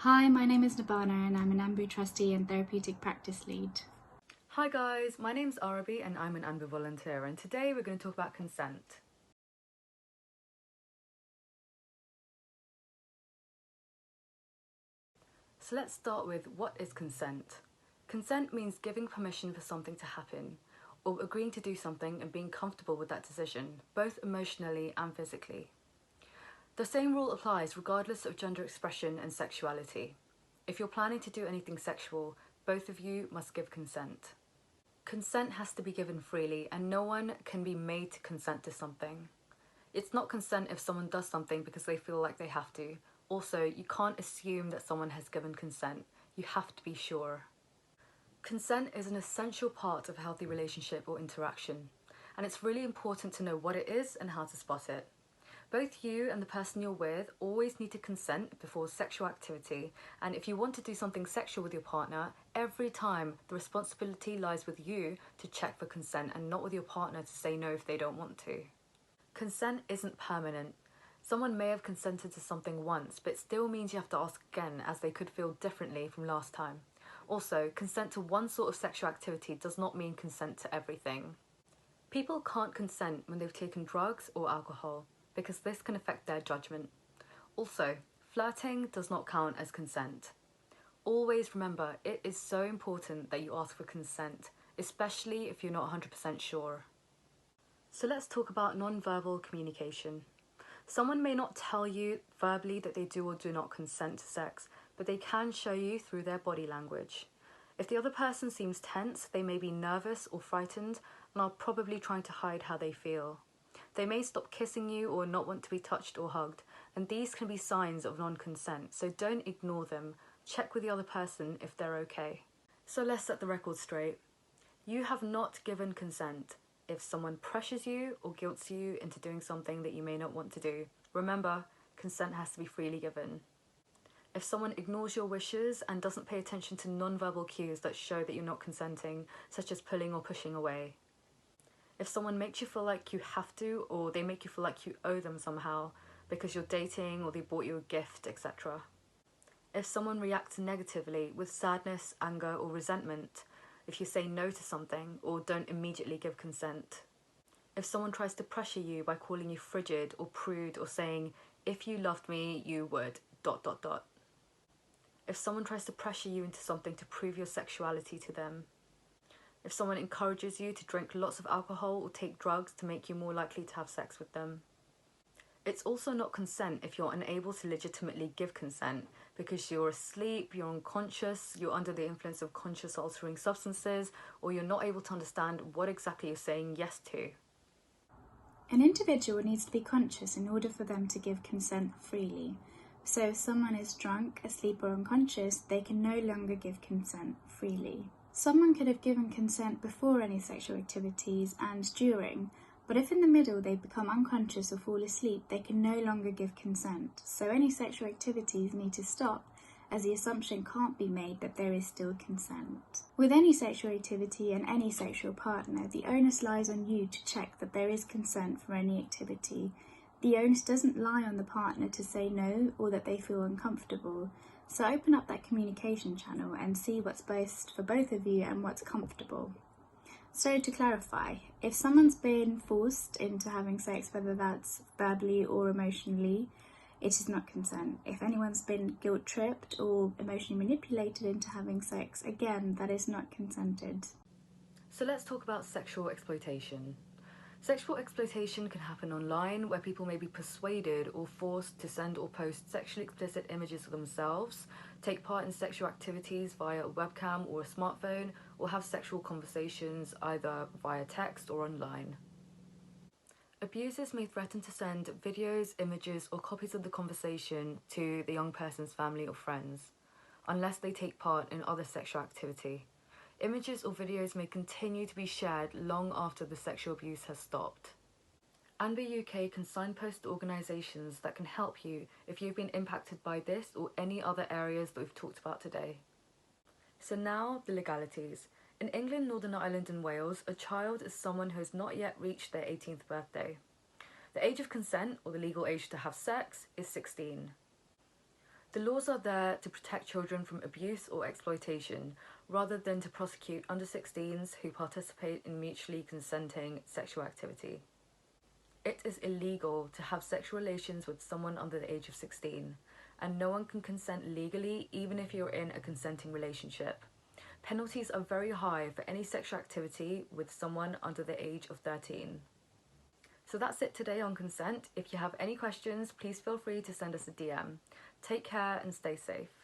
Hi, my name is Nabana and I'm an ANBU trustee and therapeutic practice lead. Hi guys, my name's Arabi and I'm an ANBU volunteer, and today we're going to talk about consent. So let's start with, what is consent? Consent means giving permission for something to happen, or agreeing to do something and being comfortable with that decision, both emotionally and physically. The same rule applies regardless of gender expression and sexuality. If you're planning to do anything sexual, both of you must give consent. Consent has to be given freely, and no one can be made to consent to something. It's not consent if someone does something because they feel like they have to. Also, you can't assume that someone has given consent. You have to be sure. Consent is an essential part of a healthy relationship or interaction, and it's really important to know what it is and how to spot it. Both you and the person you're with always need to consent before sexual activity, and if you want to do something sexual with your partner, every time the responsibility lies with you to check for consent and not with your partner to say no if they don't want to. Consent isn't permanent. Someone may have consented to something once, but it still means you have to ask again, as they could feel differently from last time. Also, consent to one sort of sexual activity does not mean consent to everything. People can't consent when they've taken drugs or alcohol, because this can affect their judgment. Also, flirting does not count as consent. Always remember, it is so important that you ask for consent, especially if you're not 100% sure. So let's talk about non-verbal communication. Someone may not tell you verbally that they do or do not consent to sex, but they can show you through their body language. If the other person seems tense, they may be nervous or frightened and are probably trying to hide how they feel. They may stop kissing you or not want to be touched or hugged, and these can be signs of non-consent, so don't ignore them. Check with the other person if they're okay. So let's set the record straight. You have not given consent if someone pressures you or guilts you into doing something that you may not want to do. Remember, consent has to be freely given. If someone ignores your wishes and doesn't pay attention to non-verbal cues that show that you're not consenting, such as pulling or pushing away. If someone makes you feel like you have to, or they make you feel like you owe them somehow because you're dating or they bought you a gift, etc. If someone reacts negatively with sadness, anger, or resentment, if you say no to something or don't immediately give consent. If someone tries to pressure you by calling you frigid or prude or saying, if you loved me, you would, ... If someone tries to pressure you into something to prove your sexuality to them. If someone encourages you to drink lots of alcohol or take drugs to make you more likely to have sex with them. It's also not consent if you're unable to legitimately give consent because you're asleep, you're unconscious, you're under the influence of conscious altering substances, or you're not able to understand what exactly you're saying yes to. An individual needs to be conscious in order for them to give consent freely. So if someone is drunk, asleep or unconscious, they can no longer give consent freely. Someone could have given consent before any sexual activities and during, but if in the middle they become unconscious or fall asleep, they can no longer give consent. So any sexual activities need to stop, as the assumption can't be made that there is still consent. With any sexual activity and any sexual partner, the onus lies on you to check that there is consent for any activity. The onus doesn't lie on the partner to say no or that they feel uncomfortable. So open up that communication channel and see what's best for both of you and what's comfortable. So to clarify, if someone's been forced into having sex, whether that's verbally or emotionally, it is not consent. If anyone's been guilt-tripped or emotionally manipulated into having sex, again, that is not consented. So let's talk about sexual exploitation. Sexual exploitation can happen online, where people may be persuaded or forced to send or post sexually explicit images of themselves, take part in sexual activities via a webcam or a smartphone, or have sexual conversations either via text or online. Abusers may threaten to send videos, images, or copies of the conversation to the young person's family or friends, unless they take part in other sexual activity. Images or videos may continue to be shared long after the sexual abuse has stopped. ANBU UK can signpost organisations that can help you if you've been impacted by this or any other areas that we've talked about today. So now, the legalities. In England, Northern Ireland and Wales, a child is someone who has not yet reached their 18th birthday. The age of consent, or the legal age to have sex, is 16. The laws are there to protect children from abuse or exploitation, rather than to prosecute under 16s who participate in mutually consenting sexual activity. It is illegal to have sexual relations with someone under the age of 16, and no one can consent legally even if you're in a consenting relationship. Penalties are very high for any sexual activity with someone under the age of 13. So that's it today on consent. If you have any questions, please feel free to send us a DM. Take care and stay safe.